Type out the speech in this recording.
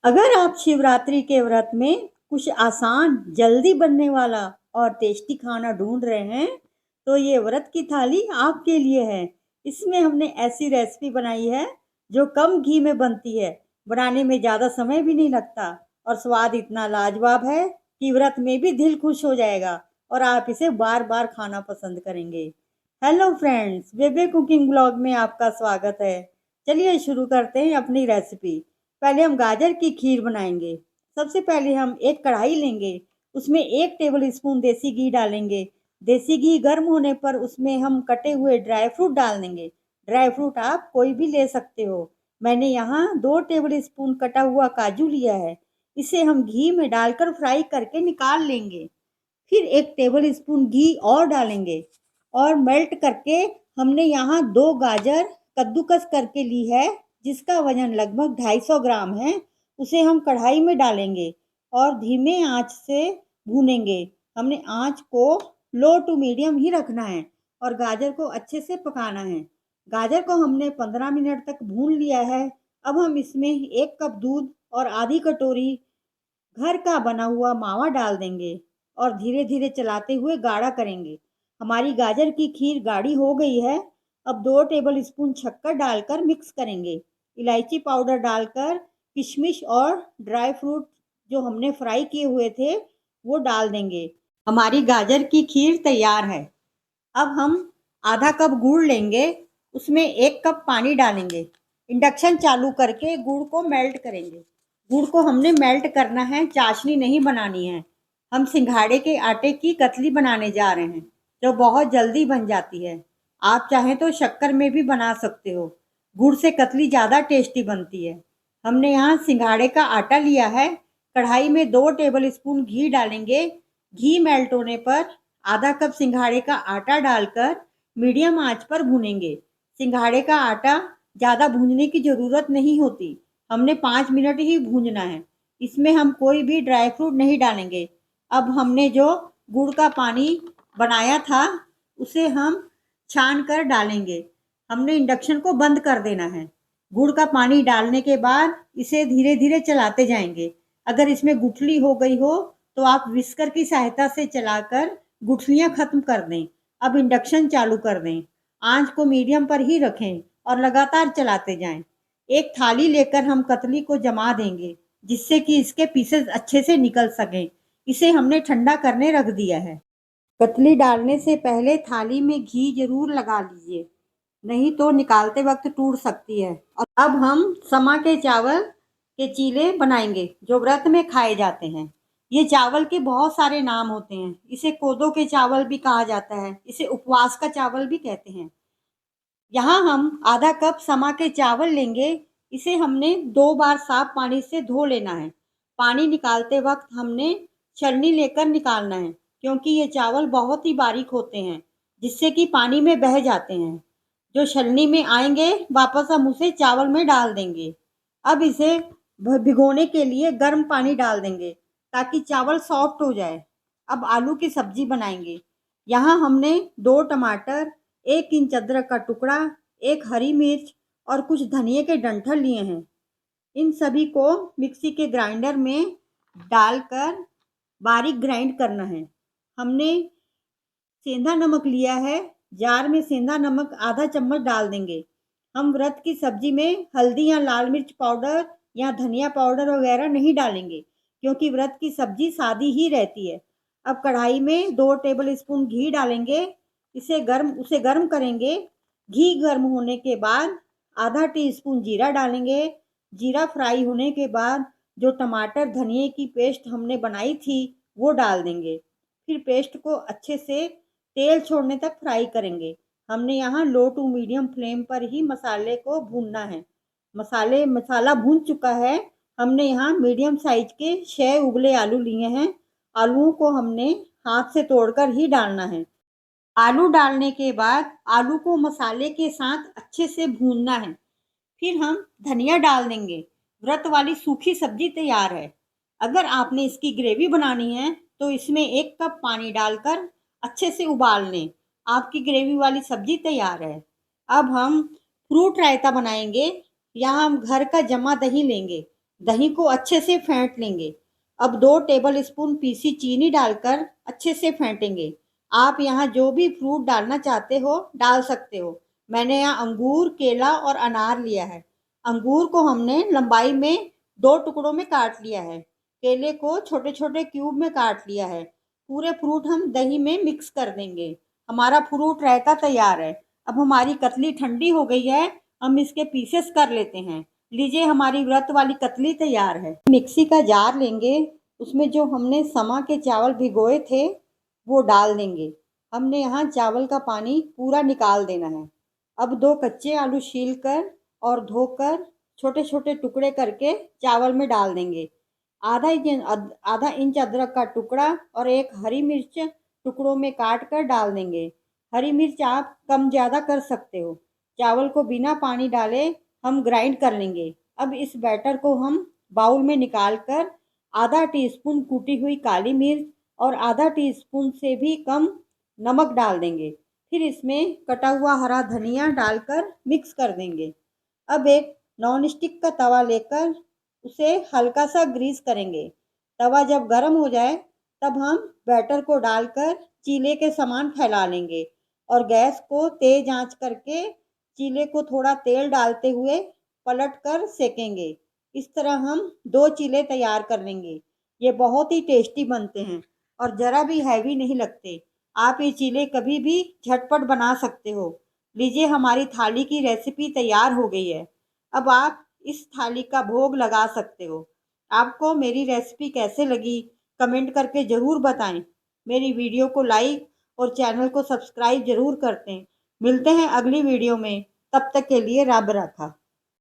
अगर आप शिवरात्रि के व्रत में कुछ आसान, जल्दी बनने वाला और टेस्टी खाना ढूंढ रहे हैं, तो ये व्रत की थाली आपके लिए है। इसमें हमने ऐसी रेसिपी बनाई है जो कम घी में बनती है, बनाने में ज़्यादा समय भी नहीं लगता और स्वाद इतना लाजवाब है कि व्रत में भी दिल खुश हो जाएगा और आप इसे बार-बार खाना पसंद करेंगे। हेलो फ्रेंड्स, बेबे कुकिंग ब्लॉग में आपका स्वागत है। चलिए शुरू करते हैं अपनी रेसिपी। पहले हम गाजर की खीर बनाएंगे। सबसे पहले हम एक कढ़ाई लेंगे, उसमें 1 टेबल स्पून देसी घी डालेंगे। देसी घी गर्म होने पर उसमें हम कटे हुए ड्राई फ्रूट डाल देंगे। ड्राई फ्रूट आप कोई भी ले सकते हो। मैंने यहाँ 2 टेबल स्पून कटा हुआ काजू लिया है। इसे हम घी में डालकर फ्राई करके निकाल लेंगे। फिर 1 टेबल स्पून घी और डालेंगे और मेल्ट करके हमने यहाँ 2 गाजर कद्दूकस करके ली है, जिसका वजन लगभग 250 ग्राम है। उसे हम कढ़ाई में डालेंगे और धीमे आंच से भूनेंगे। हमने आंच को लो टू मीडियम ही रखना है और गाजर को अच्छे से पकाना है। गाजर को हमने 15 मिनट तक भून लिया है। अब हम इसमें 1 कप दूध और आधी कटोरी घर का बना हुआ मावा डाल देंगे और धीरे धीरे चलाते हुए गाढ़ा करेंगे। हमारी गाजर की खीर गाढ़ी हो गई है। अब 2 टेबल स्पून शक्कर डालकर मिक्स करेंगे। इलायची पाउडर डालकर किशमिश और ड्राई फ्रूट जो हमने फ्राई किए हुए थे वो डाल देंगे। हमारी गाजर की खीर तैयार है। अब हम आधा कप गुड़ लेंगे, उसमें 1 कप पानी डालेंगे। इंडक्शन चालू करके गुड़ को मेल्ट करेंगे। गुड़ को हमने मेल्ट करना है, चाशनी नहीं बनानी है। हम सिंघाड़े के आटे की कतली बनाने जा रहे हैं, जो बहुत जल्दी बन जाती है। आप चाहें तो शक्कर में भी बना सकते हो। गुड़ से कतली ज़्यादा टेस्टी बनती है। हमने यहाँ सिंघाड़े का आटा लिया है। कढ़ाई में 2 टेबल स्पून घी डालेंगे। घी मेल्ट होने पर आधा कप सिंघाड़े का आटा डालकर मीडियम आंच पर भूनेंगे। सिंघाड़े का आटा ज़्यादा भूनने की ज़रूरत नहीं होती। हमने 5 मिनट ही भूनना है। इसमें हम कोई भी ड्राई फ्रूट नहीं डालेंगे। अब हमने जो गुड़ का पानी बनाया था उसे हम छान कर डालेंगे। हमने इंडक्शन को बंद कर देना है। गुड़ का पानी डालने के बाद इसे धीरे धीरे चलाते जाएंगे। अगर इसमें गुठली हो गई हो तो आप विस्कर की सहायता से चलाकर गुठलियां खत्म कर दें। अब इंडक्शन चालू कर दें। आंच को मीडियम पर ही रखें और लगातार चलाते जाएं। एक थाली लेकर हम कतली को जमा देंगे, जिससे कि इसके पीसेस अच्छे से निकल सकें। इसे हमने ठंडा करने रख दिया है। कतली डालने से पहले थाली में घी जरूर लगा लीजिए, नहीं तो निकालते वक्त टूट सकती है। और अब हम समा के चावल के चीले बनाएंगे, जो व्रत में खाए जाते हैं। ये चावल के बहुत सारे नाम होते हैं। इसे कोदो के चावल भी कहा जाता है, इसे उपवास का चावल भी कहते हैं। यहाँ हम आधा कप समा के चावल लेंगे। इसे हमने 2 बार साफ पानी से धो लेना है। पानी निकालते वक्त हमने छलनी लेकर निकालना है, क्योंकि ये चावल बहुत ही बारीक होते हैं, जिससे कि पानी में बह जाते हैं। जो छलनी में आएंगे वापस हम उसे चावल में डाल देंगे। अब इसे भिगोने के लिए गर्म पानी डाल देंगे, ताकि चावल सॉफ्ट हो जाए। अब आलू की सब्जी बनाएंगे। यहाँ हमने 2 टमाटर, 1 इंच अदरक का टुकड़ा, 1 हरी मिर्च और कुछ धनिये के डंठल लिए हैं। इन सभी को मिक्सी के ग्राइंडर में डालकर बारीक ग्राइंड करना है। हमने सेंधा नमक लिया है। जार में सेंधा नमक आधा चम्मच डाल देंगे। हम व्रत की सब्जी में हल्दी या लाल मिर्च पाउडर या धनिया पाउडर वगैरह नहीं डालेंगे, क्योंकि व्रत की सब्जी सादी ही रहती है। अब कढ़ाई में 2 टेबल स्पून घी डालेंगे। उसे गर्म करेंगे। घी गर्म होने के बाद आधा टी स्पून जीरा डालेंगे। जीरा फ्राई होने के बाद जो टमाटर धनिये की पेस्ट हमने बनाई थी वो डाल देंगे। फिर पेस्ट को अच्छे से तेल छोड़ने तक फ्राई करेंगे। हमने यहाँ लो टू मीडियम फ्लेम पर ही मसाले को भूनना है। मसाला भून चुका है। हमने यहाँ मीडियम साइज के 6 उबले आलू लिए हैं। आलूओं को हमने हाथ से तोड़कर ही डालना है। आलू डालने के बाद आलू को मसाले के साथ अच्छे से भूनना है। फिर हम धनिया डाल देंगे। व्रत वाली सूखी सब्जी तैयार है। अगर आपने इसकी ग्रेवी बनानी है तो इसमें 1 कप पानी डालकर अच्छे से उबाल लें। आपकी ग्रेवी वाली सब्जी तैयार है। अब हम फ्रूट रायता बनाएंगे। यहाँ हम घर का जमा दही लेंगे। दही को अच्छे से फेंट लेंगे। अब 2 टेबल स्पून पीसी चीनी डालकर अच्छे से फेंटेंगे। आप यहाँ जो भी फ्रूट डालना चाहते हो डाल सकते हो। मैंने यहाँ अंगूर, केला और अनार लिया है। अंगूर को हमने लंबाई में 2 टुकड़ों में काट लिया है। केले को छोटे-छोटे क्यूब में काट लिया है। पूरे फ्रूट हम दही में मिक्स कर देंगे। हमारा फ्रूट रायता तैयार है। अब हमारी कतली ठंडी हो गई है, हम इसके पीसेस कर लेते हैं। लीजिए हमारी व्रत वाली कतली तैयार है। मिक्सी का जार लेंगे, उसमें जो हमने समा के चावल भिगोए थे वो डाल देंगे। हमने यहाँ चावल का पानी पूरा निकाल देना है। अब 2 कच्चे आलू छीलकर और धोकर छोटे छोटे टुकड़े करके चावल में डाल देंगे। आधा इंच अदरक का टुकड़ा और एक हरी मिर्च टुकड़ों में काट कर डाल देंगे। हरी मिर्च आप कम ज़्यादा कर सकते हो। चावल को बिना पानी डाले हम ग्राइंड कर लेंगे। अब इस बैटर को हम बाउल में निकाल कर आधा टीस्पून कूटी हुई काली मिर्च और आधा टीस्पून से भी कम नमक डाल देंगे। फिर इसमें कटा हुआ हरा धनिया डालकर मिक्स कर देंगे। अब एक नॉन स्टिक का तवा लेकर उसे हल्का सा ग्रीस करेंगे। तवा जब गर्म हो जाए तब हम बैटर को डालकर चीले के समान फैला लेंगे और गैस को तेज आंच करके चीले को थोड़ा तेल डालते हुए पलट कर सेकेंगे। इस तरह हम 2 चीले तैयार कर लेंगे। ये बहुत ही टेस्टी बनते हैं और ज़रा भी हैवी नहीं लगते। आप ये चीले कभी भी झटपट बना सकते हो। लीजिए हमारी थाली की रेसिपी तैयार हो गई है। अब आप इस थाली का भोग लगा सकते हो। आपको मेरी रेसिपी कैसे लगी कमेंट करके ज़रूर बताएं। मेरी वीडियो को लाइक और चैनल को सब्सक्राइब ज़रूर करते हैं। मिलते हैं अगली वीडियो में, तब तक के लिए रब रखा।